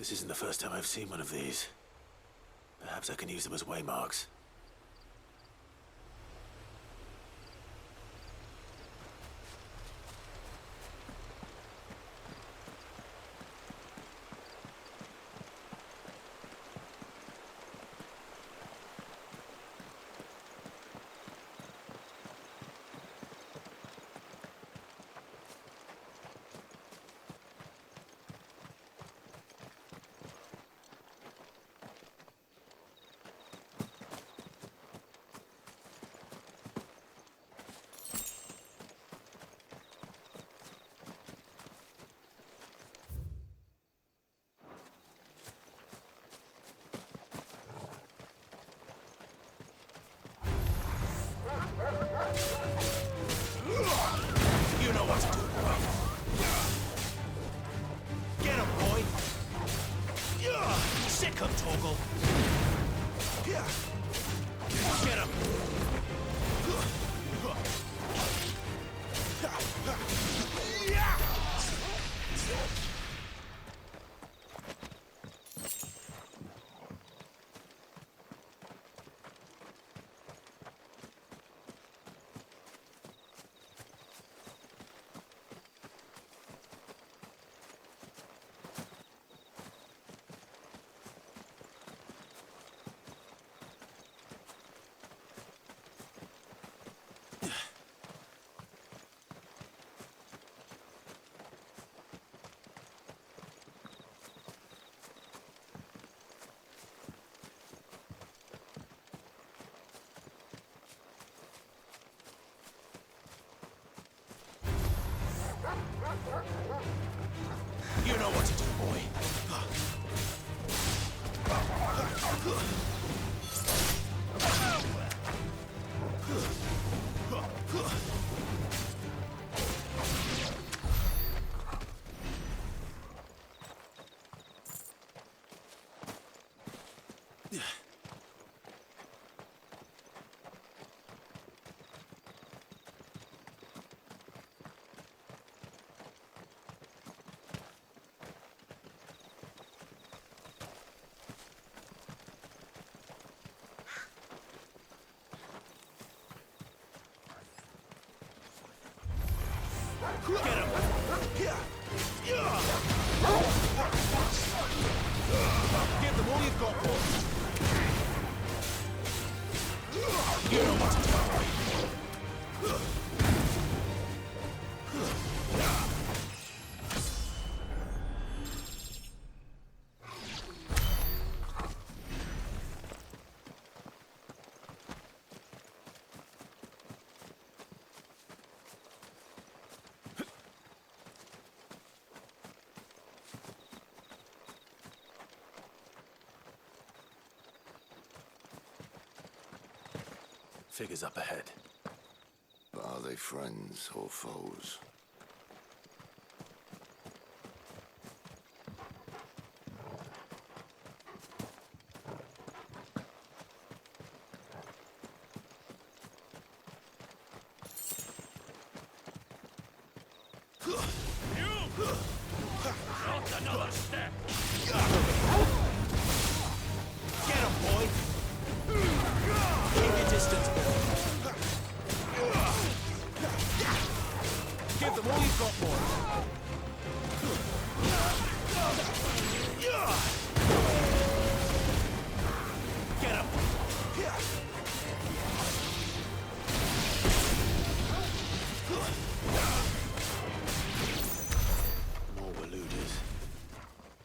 This isn't the first time I've seen one of these. Perhaps I can use them as waymarks. You know what to do, boy. Get him, boy. Sick him, Toggle. Get him. You know what to do, boy. Get him! Give them all you've got, boy. You know what to do, boy. Figures up ahead. But are they friends or foes? Not another step! Get him, boy! Keep your distance. Give them all you've got, boy. Get him. More Waluders.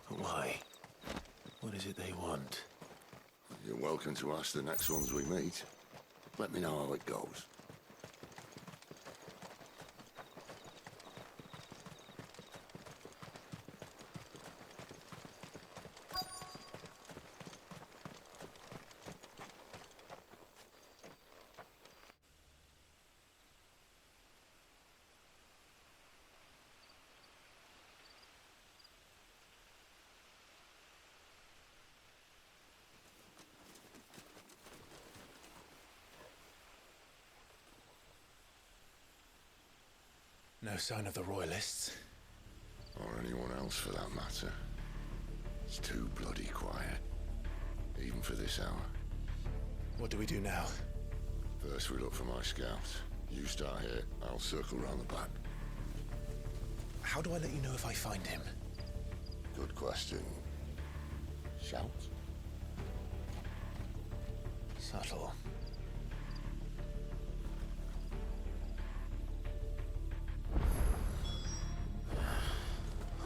Why? What is it they want? You're welcome to ask the next ones we meet. Let me know how it goes. No sign of the Royalists. Or anyone else for that matter. It's too bloody quiet. Even for this hour. What do we do now? First we look for my scouts. You start here, I'll circle round the back. How do I let you know if I find him? Good question. Shout? Subtle.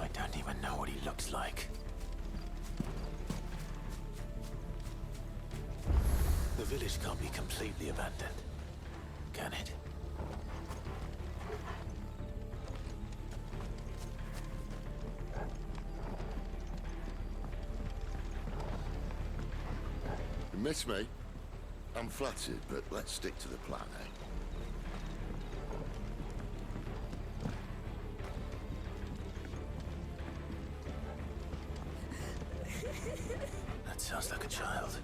I don't even know what he looks like. The village can't be completely abandoned, can it? You miss me? I'm flattered, but let's stick to the plan, eh? That sounds like a child.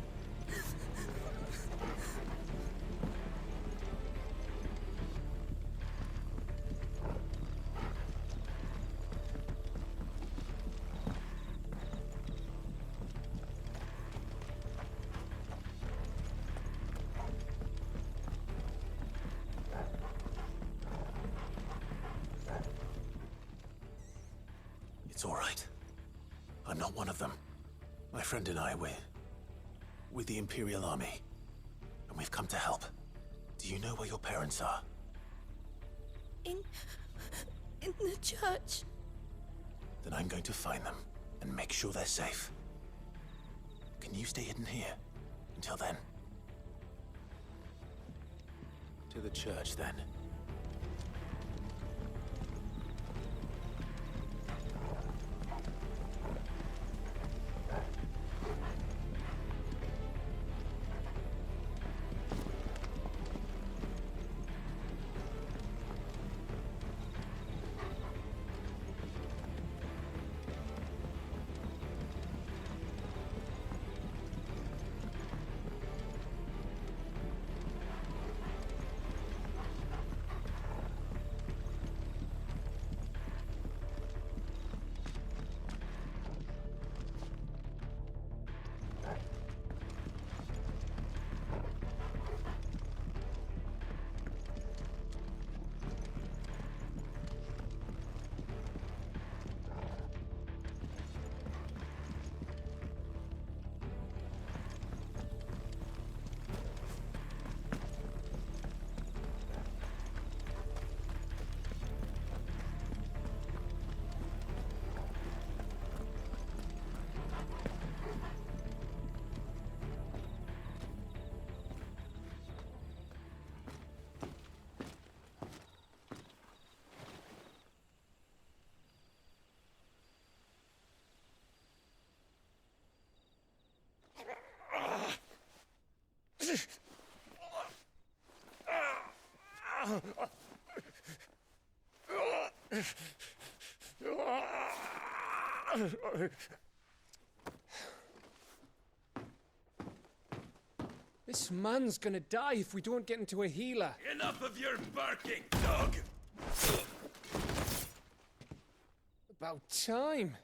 It's all right. I'm not one of them. My friend and I, we're with the Imperial Army. And we've come to help. Do you know where your parents are? In the church. Then I'm going to find them and make sure they're safe. Can you stay hidden here until then? To the church, then. This man's gonna die if we don't get into a healer. Enough of your barking, dog! About time.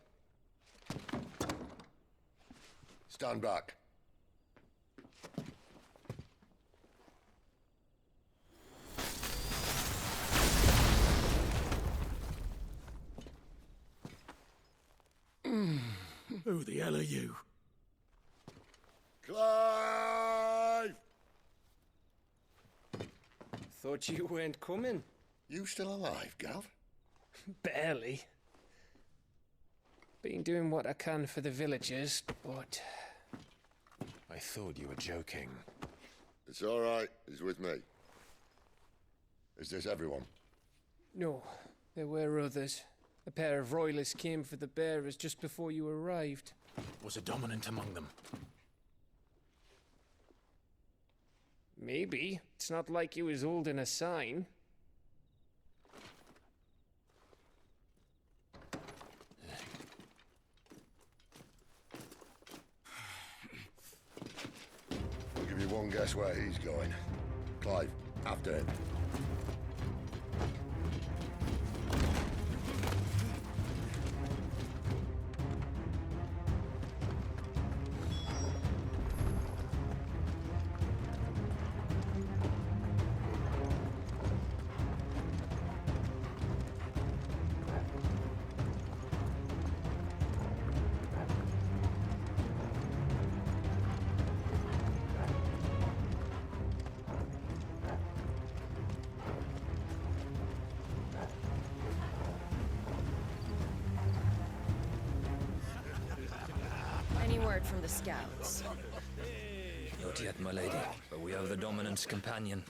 Stand back. Who the hell are you? Clive! Thought you weren't coming. You still alive, Gav? Barely. Been doing what I can for the villagers, but... I thought you were joking. It's all right. He's with me. Is this everyone? No, there were others. A pair of royalists came for the bearers just before you arrived. Was a dominant among them? Maybe. It's not like he was holding a sign. I'll give you one guess where he's going. Clive, after him. apart from the scouts? Not yet, my lady, but we have the Dominant's companion.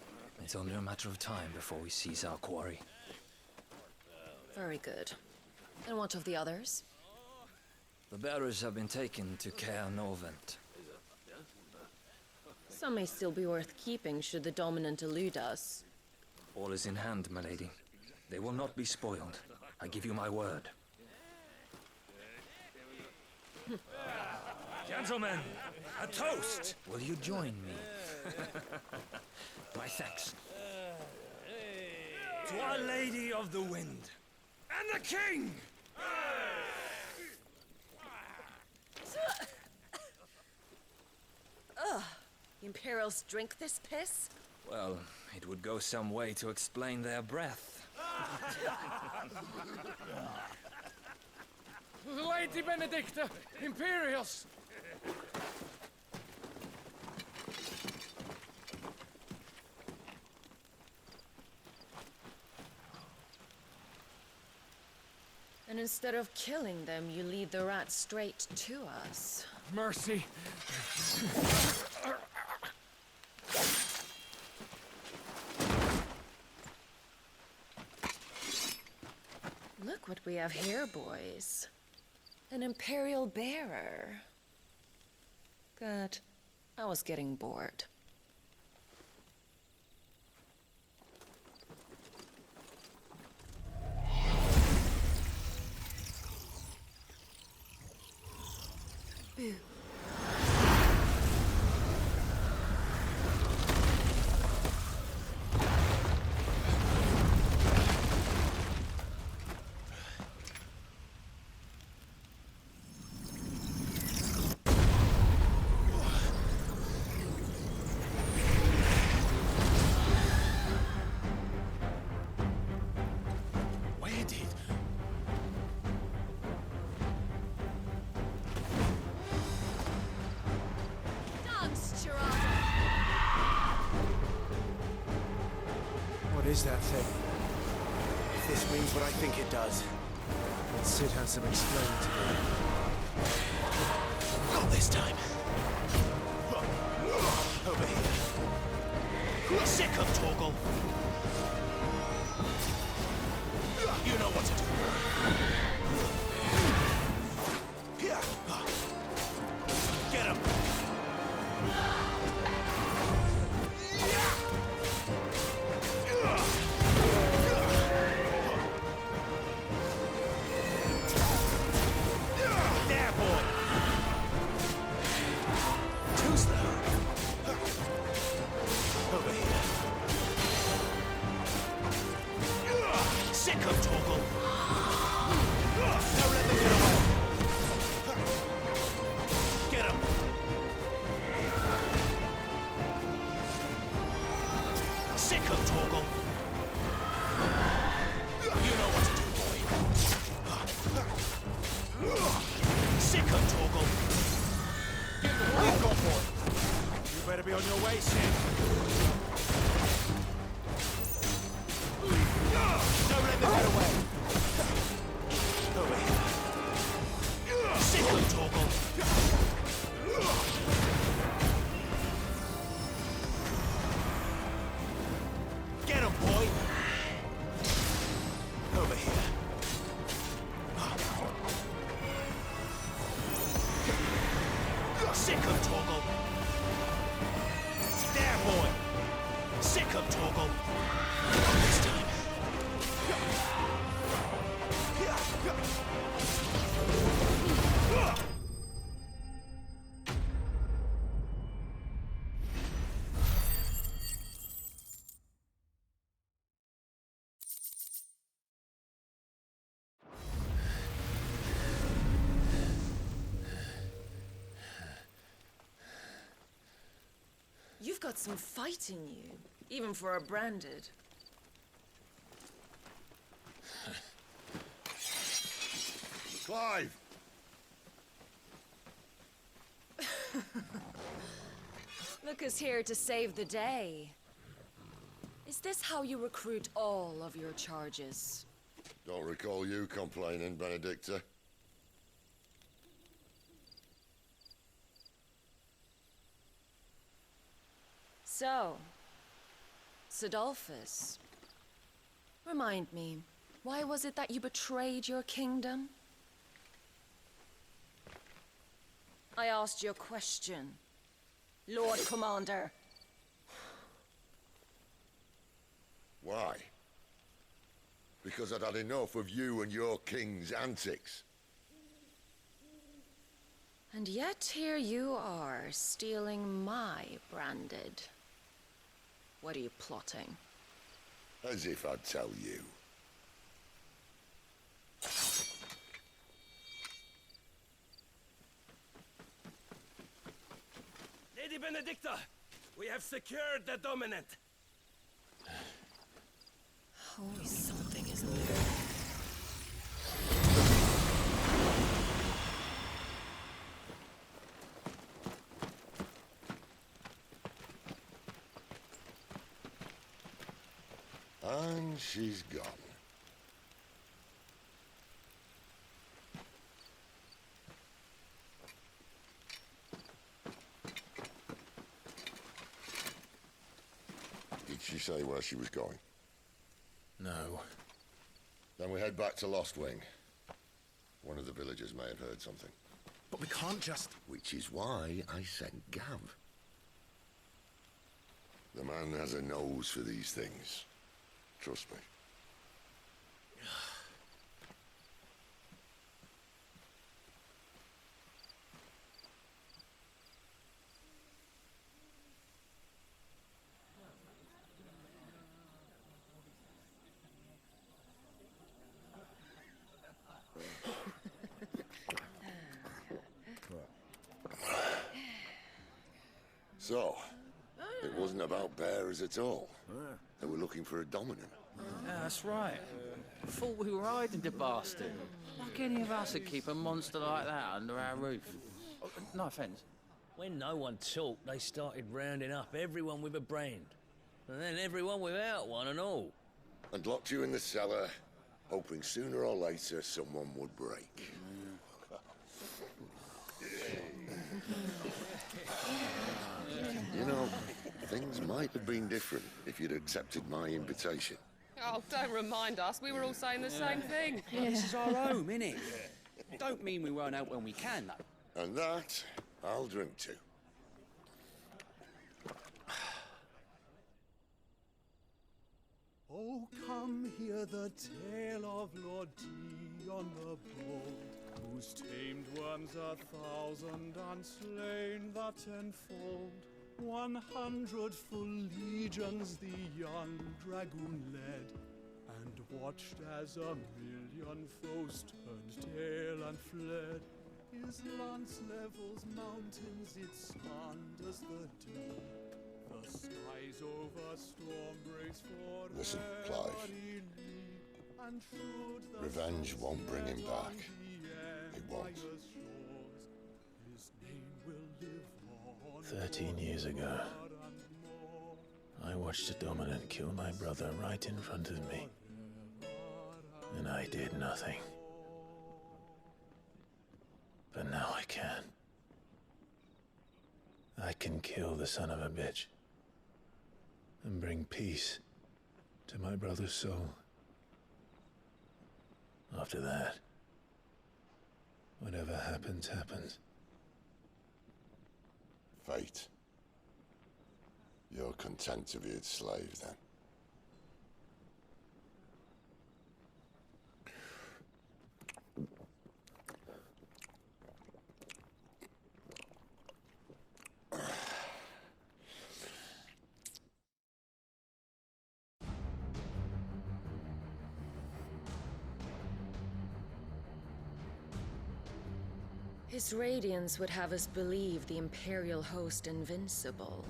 It's only a matter of time before we seize our quarry. Very good. And what of the others? The bearers have been taken to Caer Novent. Some may still be worth keeping should the Dominant elude us. All is in hand, my lady. They will not be spoiled. I give you my word. Gentlemen, a toast! Will you join me? My thanks. To Our Lady of the Wind and the King! The Imperials drink this piss? Well, it would go some way to explain their breath. Lady Benedikta! Imperials! And instead of killing them, you lead the rats straight to us. Mercy! Look what we have here, boys. An Imperial bearer. Good. I was getting bored. Boo. Where did... What is that thing? If this means what I think it does, Sid has some explaining to do. Not this time. Over here. Sick of Torgal. You know what to do. Get him. There, boy. Too slow. Over here. Sick of Torgal. Don't let them get away. Get him. Sick of Torgal. You know what to do, boy. Sick of Torgal. Get the we've got, boy. You better be on your way, Sid. Don't let them get away. Over here. Sick of Torgal. Get him, boy. Over here. Sick of Torgal. There, boy. Sick of Torgal. This time. You've got some fight in you, even for a branded. Clive! Look who's here to save the day. Is this how you recruit all of your charges? Don't recall you complaining, Benedikta. So, Sidolphus, remind me, why was it that you betrayed your kingdom? I asked you a question, Lord Commander. Why? Because I'd had enough of you and your king's antics. And yet here you are, stealing my branded. What are you plotting? As if I'd tell you. Lady Benedikta, we have secured the dominant. Always something, isn't there? And she's gone. Did she say where she was going? No. Then we head back to Lost Wing. One of the villagers may have heard something. But we can't just... Which is why I sent Gav. The man has a nose for these things. Trust me. So, it wasn't about bearers at all. They were looking for a dominant. Yeah, that's right. Thought we were hiding the bastard. Like any of us would keep a monster like that under our roof. No offence. When no one talked, they started rounding up everyone with a brand. And then everyone without one and all. And locked you in the cellar, hoping sooner or later someone would break. You know, things might have been different if you'd accepted my invitation. Oh, don't remind us. We were all saying the same thing. This is our home, innit? Don't mean we won't help when we can, though. And that, I'll drink to. Oh, come hear the tale of Lord Dion the Bold, whose tamed worms 1,000 and slain the tenfold. 100 full legions the young dragoon led, and watched as 1,000,000 foes turned tail and fled. His lance levels mountains, it slanders the dew. The skies over storm breaks for Listen, Clive. Revenge won't bring him back. It won't. 13 years ago, I watched a dominant kill my brother right in front of me. And I did nothing. But now I can. I can kill the son of a bitch. And bring peace to my brother's soul. After that, whatever happens, happens. Fate. You're content to be its slave, then? His radiance would have us believe the Imperial host invincible.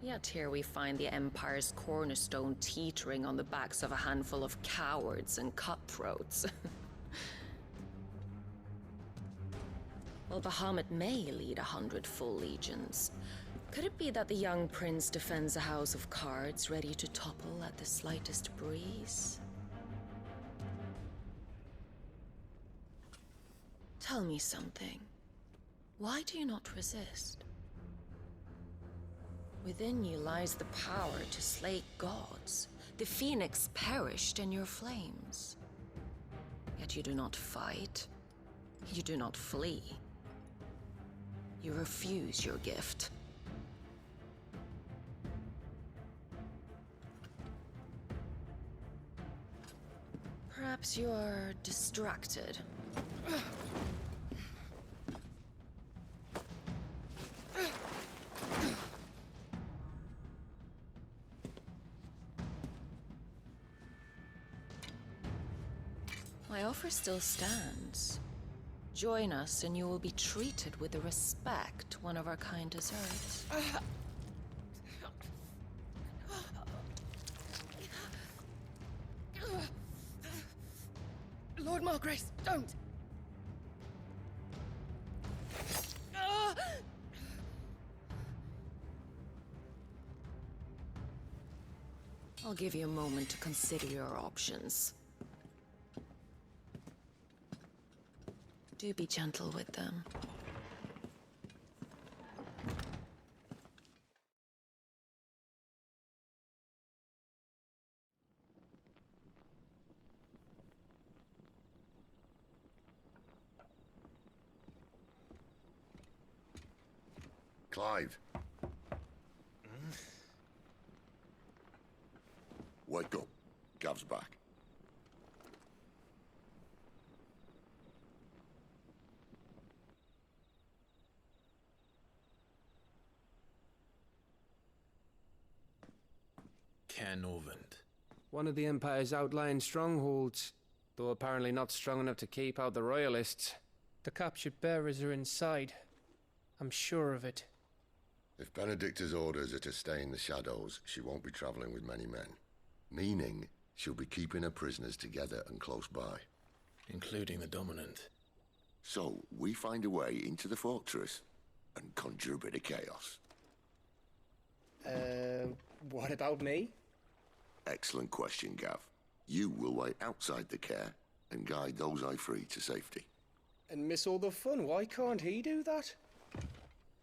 Yet here we find the Empire's cornerstone teetering on the backs of a handful of cowards and cutthroats. Well, Bahamut may lead 100 full legions. Could it be that the young prince defends a house of cards ready to topple at the slightest breeze? Tell me something. Why do you not resist? Within you lies the power to slay gods. The phoenix perished in your flames. Yet you do not fight. You do not flee. You refuse your gift. Perhaps you are distracted. My offer still stands. Join us and you will be treated with the respect one of our kind deserves. Lord Margrace, don't! I'll give you a moment to consider your options. Do be gentle with them. Clive. Wake up. Gav's back. Canovant. One of the Empire's outlying strongholds, though apparently not strong enough to keep out the Royalists. The captured bearers are inside. I'm sure of it. If Benedikta's orders are to stay in the shadows, she won't be traveling with many men. Meaning, she'll be keeping her prisoners together and close by. Including the Dominant. So, we find a way into the fortress and conjure a bit of chaos. What about me? Excellent question, Gav. You will wait outside the care and guide those I free to safety. And miss all the fun. Why can't he do that?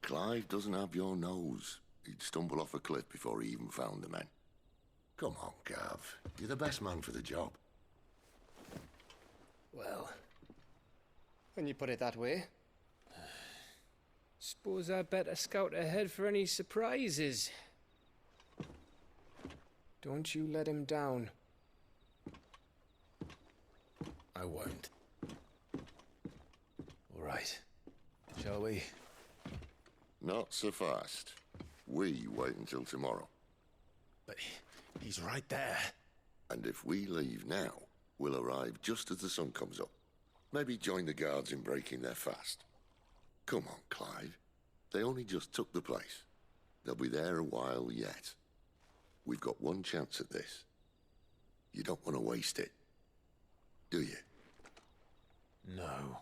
Clive doesn't have your nose. He'd stumble off a cliff before he even found the men. Come on, Gav. You're the best man for the job. Well, when you put it that way. Suppose I better scout ahead for any surprises. Don't you let him down. I won't. All right. Shall we? Not so fast. We wait until tomorrow. But he's right there. And if we leave now, we'll arrive just as the sun comes up. Maybe join the guards in breaking their fast. Come on, Clive. They only just took the place. They'll be there a while yet. We've got one chance at this. You don't want to waste it, do you? No.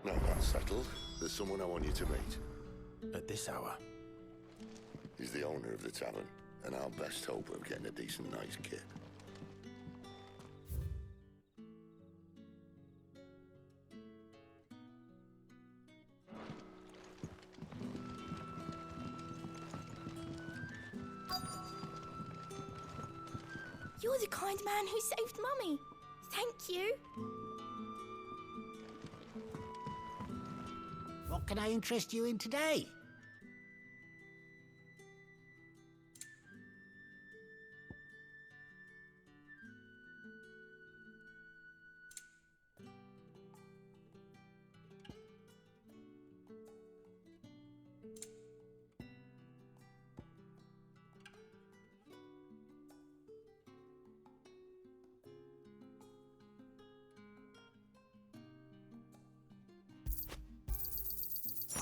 Now that's settled, there's someone I want you to meet. At this hour? He's the owner of the tavern, and our best hope of getting a decent night's kip. You're the kind man who saved Mummy. Thank you. What can I interest you in today?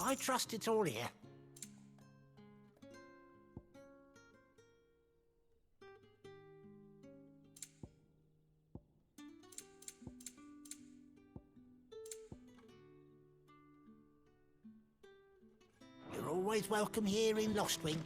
I trust it's all here. always welcome here in Lostwing.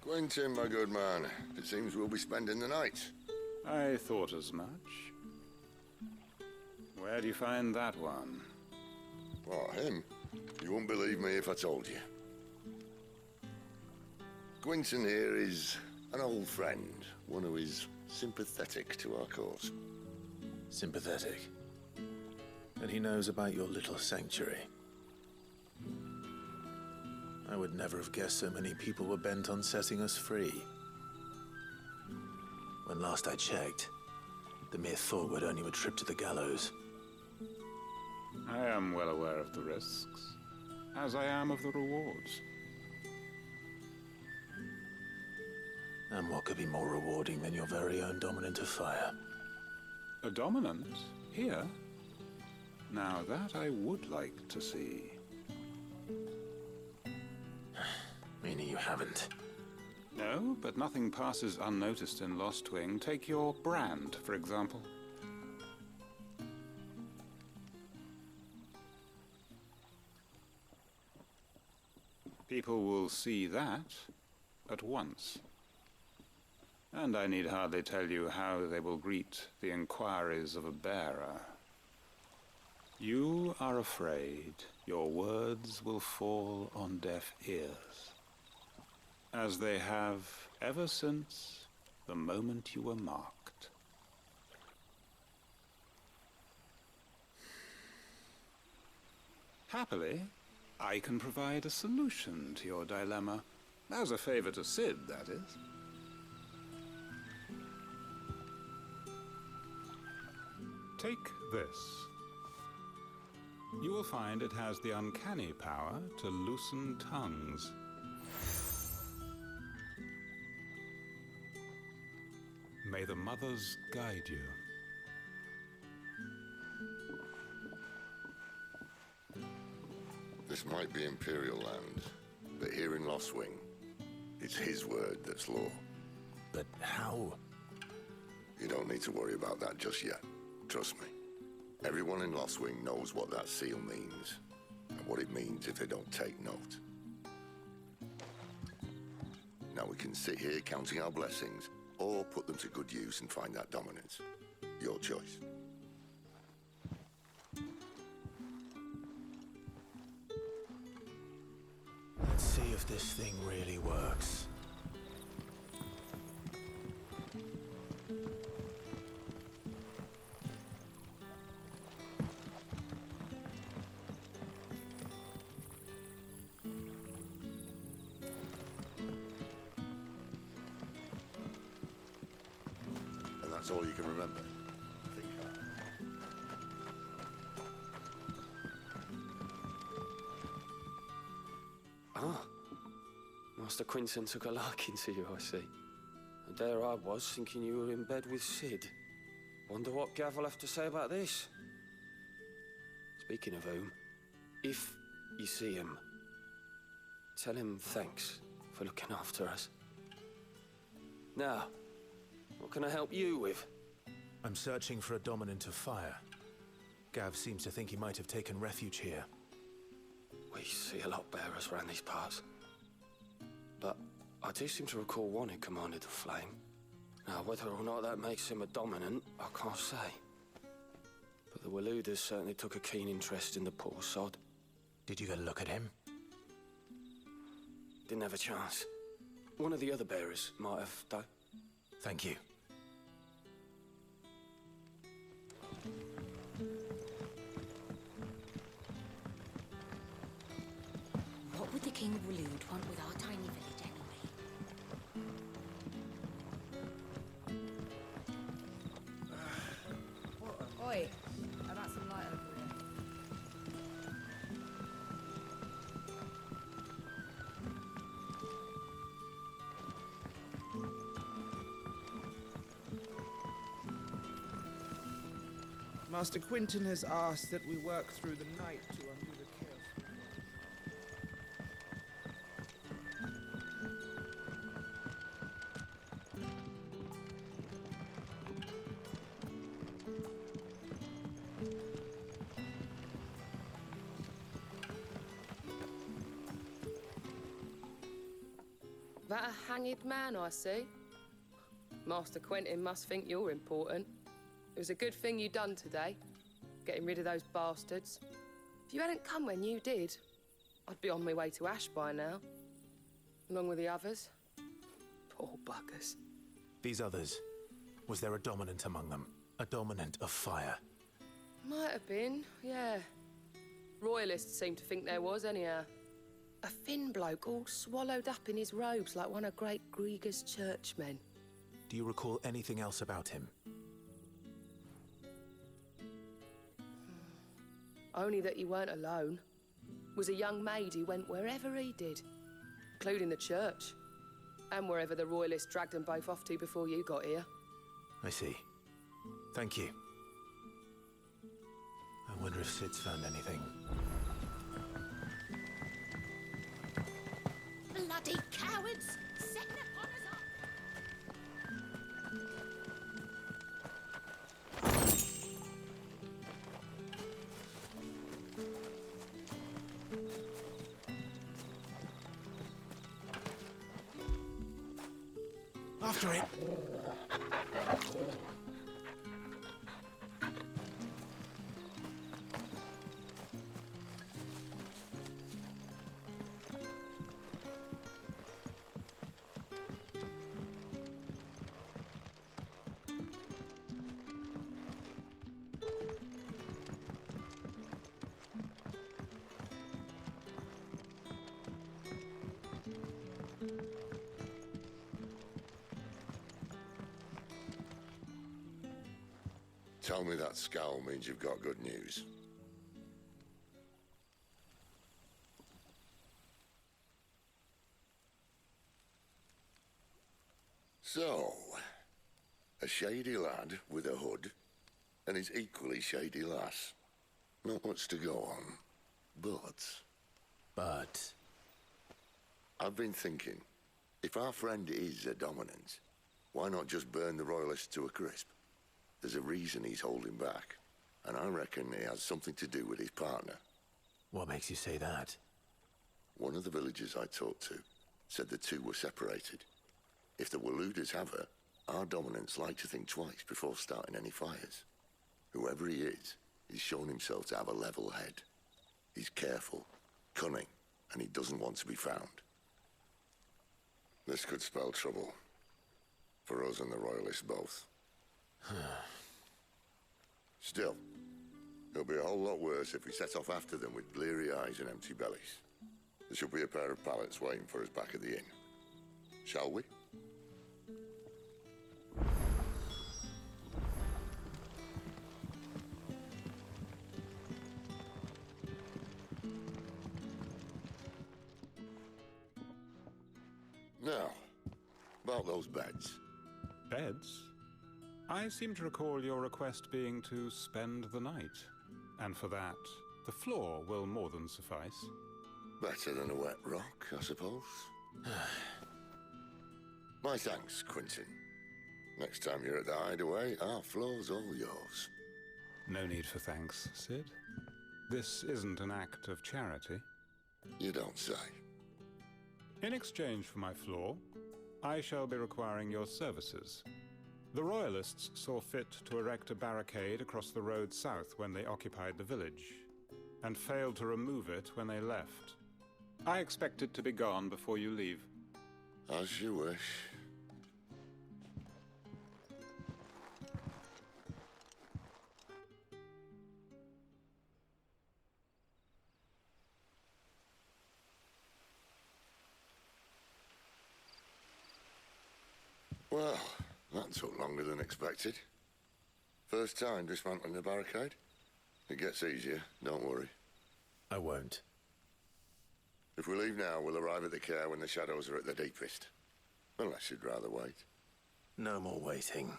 Quentin, my good man. It seems we'll be spending the night. I thought as much. Where do you find that one? What, him? You wouldn't believe me if I told you. Quentin here is an old friend, one who is sympathetic to our cause. Sympathetic? And he knows about your little sanctuary. I would never have guessed so many people were bent on setting us free. When last I checked, the mere thought would earn you a trip to the gallows. I am well aware of the risks, as I am of the rewards. And what could be more rewarding than your very own dominant of fire? A dominant? Here? Now that I would like to see. Meaning you haven't? No, but nothing passes unnoticed in Lostwing. Take your brand, for example. People will see that at once. And I need hardly tell you how they will greet the inquiries of a bearer. You are afraid your words will fall on deaf ears, as they have ever since the moment you were marked. Happily, I can provide a solution to your dilemma, as a favor to Sid, that is. Take this. You will find it has the uncanny power to loosen tongues. May the mothers guide you. This might be Imperial land, but here in Lostwing, it's his word that's law. But how? You don't need to worry about that just yet. Trust me. Everyone in Lostwing knows what that seal means, and what it means if they don't take note. Now we can sit here counting our blessings, or put them to good use and find that dominance. Your choice. Let's see if this thing really works. And that's all you can remember. Ah, Master Quinton took a liking to you, I see. And there I was, thinking you were in bed with Sid. Wonder what Gav will have to say about this. Speaking of whom, if you see him, tell him thanks for looking after us. Now, what can I help you with? I'm searching for a dominant of fire. Gav seems to think he might have taken refuge here. We see a lot bearers around these parts. But I do seem to recall one who commanded the flame. Now, whether or not that makes him a dominant, I can't say. But the Waluders certainly took a keen interest in the poor sod. Did you get a look at him? Didn't have a chance. One of the other bearers might have, though. Thank you. What would the King of Walud want with our tiny village anyway? Oi, how about some light over here? Master Quinton has asked that we work through the night to undo the chaos. That a hanged man I see? Master Quentin must think you're important. It was a good thing you done today, getting rid of those bastards. If you hadn't come when you did, I'd be on my way to Ash by now, along with the others. Poor buggers. These others, was there a dominant among them? A dominant of fire? Might have been, yeah. Royalists seem to think there was, anyhow. A thin bloke all swallowed up in his robes like one of Great Grieger's churchmen. Do you recall anything else about him? Only that he weren't alone. Was a young maid who went wherever he did, including the church, and wherever the Royalists dragged them both off to before you got here. I see. Thank you. I wonder if Sid's found anything. Bloody cowards! Setting upon us up! After it! Tell me that scowl means you've got good news. So, a shady lad with a hood and his equally shady lass. Not much to go on, but... I've been thinking, if our friend is a dominant, why not just burn the Royalists to a crisp? There's a reason he's holding back, and I reckon he has something to do with his partner. What makes you say that? One of the villagers I talked to said the two were separated. If the Waluders have her, our dominants like to think twice before starting any fires. Whoever he is, he's shown himself to have a level head. He's careful, cunning, and he doesn't want to be found. This could spell trouble. For us and the Royalists both. Still, it'll be a whole lot worse if we set off after them with bleary eyes and empty bellies. There should be a pair of pallets waiting for us back at the inn. Shall we? Now, about those beds. Beds? I seem to recall your request being to spend the night. And for that, the floor will more than suffice. Better than a wet rock, I suppose. My thanks, Quinton. Next time you're at the hideaway, our floor's all yours. No need for thanks, Sid. This isn't an act of charity. You don't say. In exchange for my floor, I shall be requiring your services. The Royalists saw fit to erect a barricade across the road south when they occupied the village, and failed to remove it when they left. I expect it to be gone before you leave. As you wish. Well, that took longer than expected. First time dismantling the barricade? It gets easier, don't worry. I won't. If we leave now, we'll arrive at the care when the shadows are at their deepest. Unless you'd rather wait. No more waiting.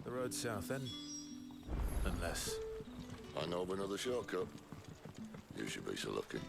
The road south, then? Unless... I know of another shortcut. You should be so lucky.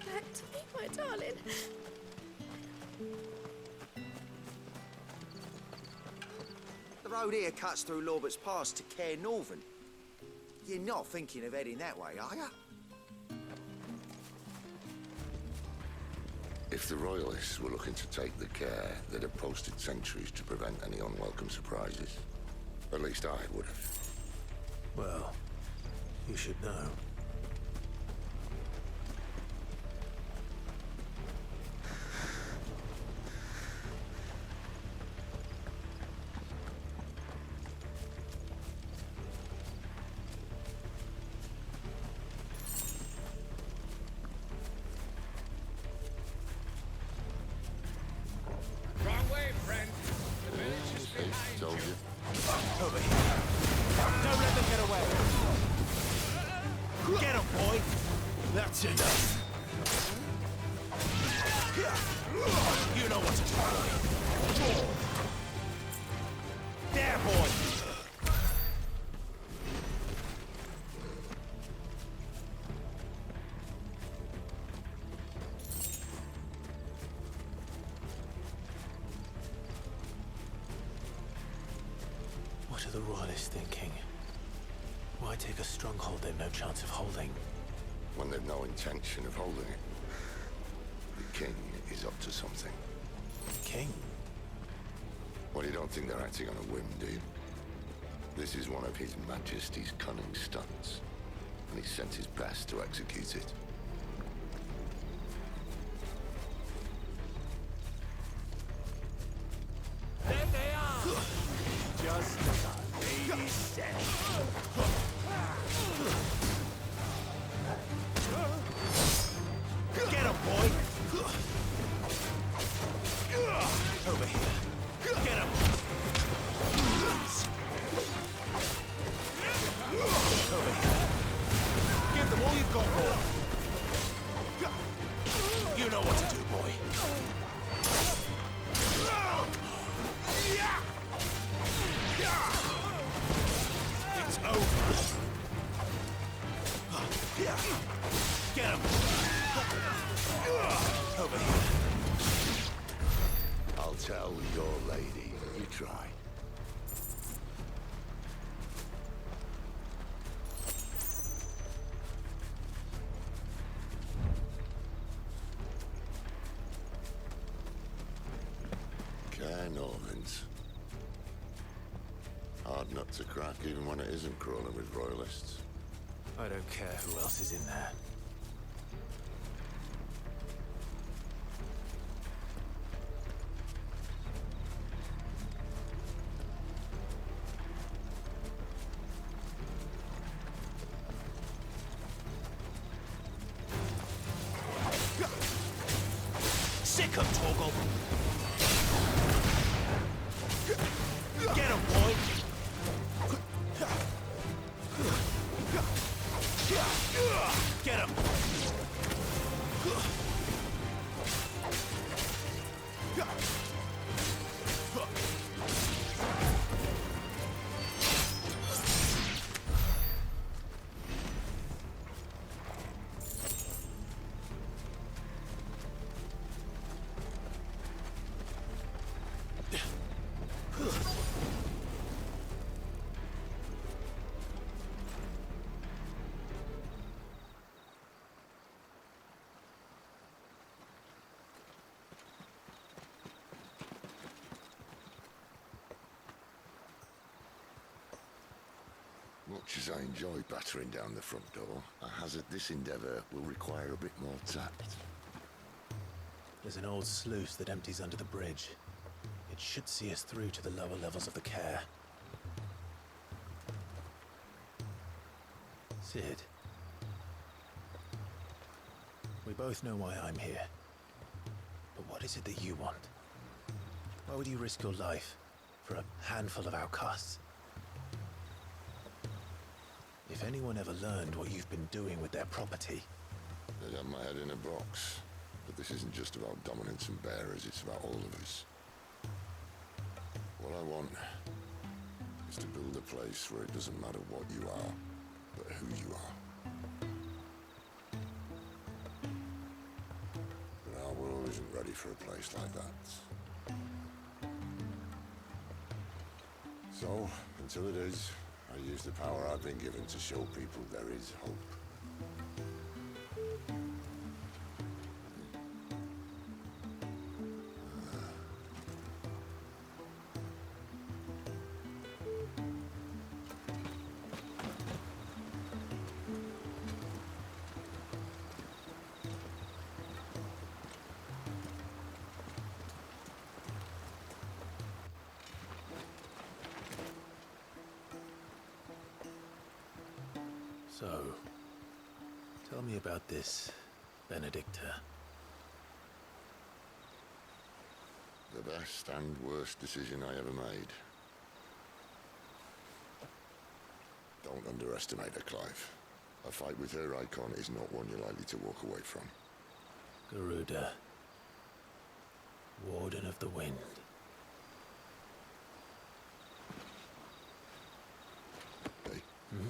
Back to me, my darling. The road here cuts through Lorbert's Pass to Care Northern. You're not thinking of heading that way, are you? If the Royalists were looking to take the care, they'd have posted sentries to prevent any unwelcome surprises. At least I would have. Well, you should know. Wrong way, friend. The village is behind Told you. Over here. Don't let them get away. Get him, boy. That's enough. You know what to do. There, boy. What are the Royalists thinking? Why take a stronghold they've no chance of holding? When they've no intention of holding it. The king is up to something. King? Well, you don't think they're acting on a whim, do you? This is one of His Majesty's cunning stunts, and he sent his best to execute it. There they are. Just as our lady said. Get him, boy. Over here. Get him. Over here. Give them all you've got, boy. You know what to do, boy. It's over. Get him. Over here. I'll tell your lady. You try. Northans. Hard nut to crack even when it isn't crawling with Royalists. I don't care who else is in there. Sick of Torgal. Much as I enjoy battering down the front door, I hazard this endeavour will require a bit more tact. There's an old sluice that empties under the bridge. It should see us through to the lower levels of the care. Sid. We both know why I'm here. But what is it that you want? Why would you risk your life for a handful of outcasts? If anyone ever learned what you've been doing with their property... They'd have my head in a box. But this isn't just about dominance and bearers, it's about all of us. What I want is to build a place where it doesn't matter what you are, but who you are. But our world isn't ready for a place like that. So, until it is, I use the power I've been given to show people there is hope. So, tell me about this Benedikta. The best and worst decision I ever made. Don't underestimate her, Clive. A fight with her icon is not one you're likely to walk away from. Garuda. Warden of the Wind. Hey? Hmm?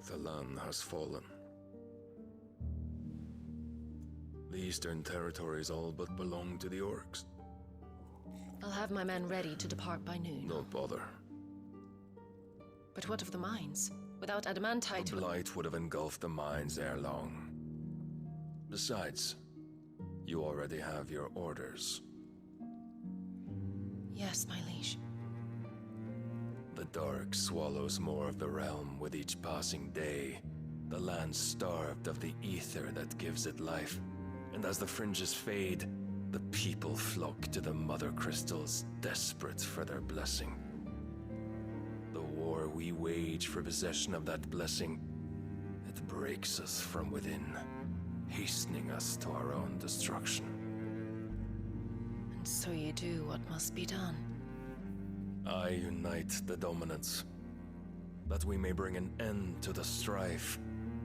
The land has fallen. The Eastern Territories all but belong to the Orcs. I'll have my men ready to depart by noon. Don't bother. But what of the mines? Without adamantite... The Blight would have engulfed the mines ere long. Besides, you already have your orders. Yes, my liege. The dark swallows more of the realm with each passing day. The land starved of the ether that gives it life. And as the fringes fade, the people flock to the mother crystals, desperate for their blessing. The war we wage for possession of that blessing, it breaks us from within, hastening us to our own destruction. And so you do what must be done. I unite the dominants, that we may bring an end to the strife,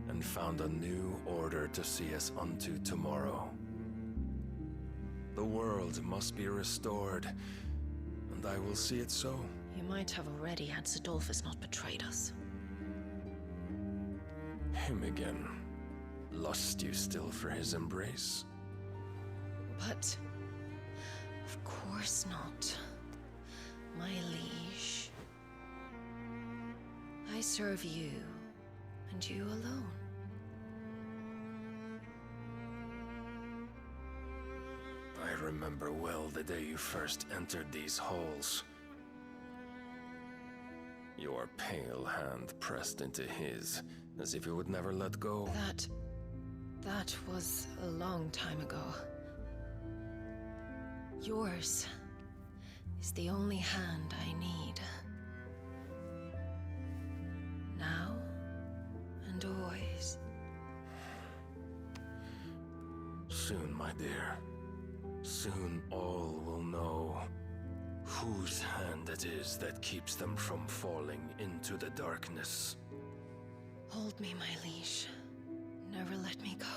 and found a new order to see us unto tomorrow. The world must be restored, and I will see it so. You might have already had Zidolphus not betrayed us. Him again. Lust you still for his embrace? But... of course not. My liege. I serve you, and you alone. I remember well the day you first entered these halls. Your pale hand pressed into his, as if you would never let go. That was a long time ago. Yours is the only hand I need. Now and always. Soon, my dear. Soon all will know whose hand it is that keeps them from falling into the darkness. Hold me, my liege. Never let me go.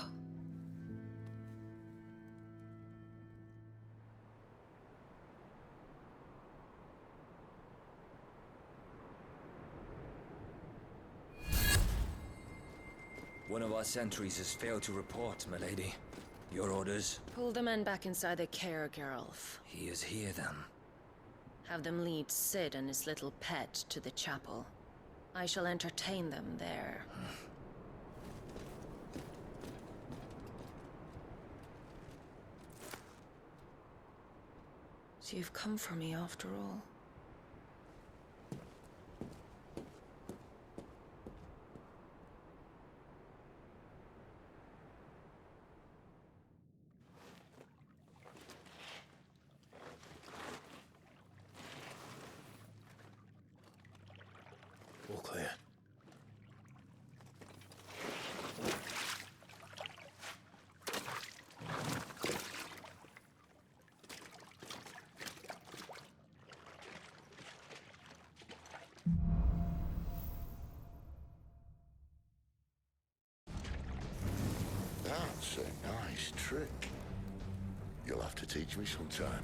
One of our sentries has failed to report, milady. Your orders? Pull the men back inside the care, Geralf. He is here, then. Have them lead Sid and his little pet to the chapel. I shall entertain them there. So you've come for me after all. All clear. That's a nice trick. You'll have to teach me sometime.